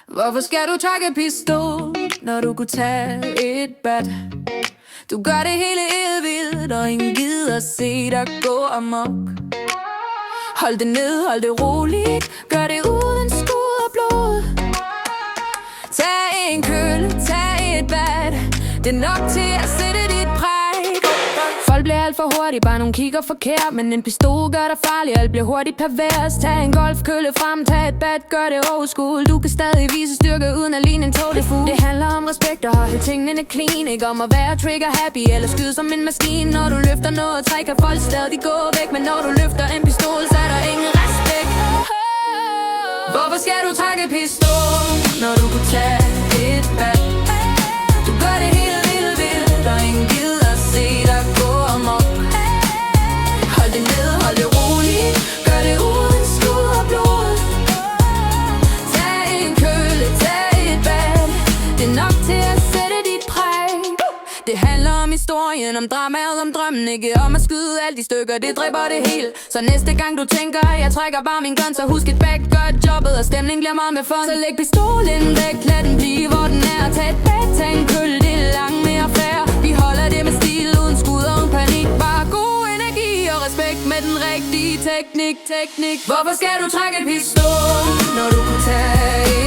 Hvorfor skal du trække pistol, når du kunne tage et bat? Du gør det hele elvildt, og ingen gider se dig gå amok. Hold det ned, hold det roligt, gør det uden skud og blod. Tag en kølle, tag et bat, det er nok til at sætte dit præg. Folk bliver alt for hurtigt, bare nogen kigger forkert, men en pistol gør dig farlig, alt bliver hurtigt pervers. Tag en golfkølle frem, tag et bat, gør det old school. Du kan stadig vise styrke uden at ligne en tålig fugl. Det handler om respekt og holde tingene clean, ikke om at være trigger happy eller skyde som en maskine. Når du løfter noget træ, kan folk stadig gå væk, men når du løfter en pistol, så er der ingen respekt. Hvorfor skal du trække pistol, når du kunne tage et bat? Du gør det hele vildt, og ingen gider se dig gå amok. Hold det ned, hold det roligt, gør det uden skud og blod. Tag en kølle, tag et bat, det er nok til at sætte dit præg. Det handler om historien, om dramaet, om drømmen, ikke om at skyde alt i stykker, det dræber det hele. Så næste gang du tænker, jeg trækker bare min gun, så husk et back, gør jobbet, og stemning bliver meget med fun. Så læg pistolen væk, lad den blive hvor den er. Tag et bat, tag en kølle, det er langt mere fair. Vi holder det med stil, uden skud og uden panik. Bare god energi og respekt med den rigtige teknik. Hvorfor skal du trække pistol, når du kunne tage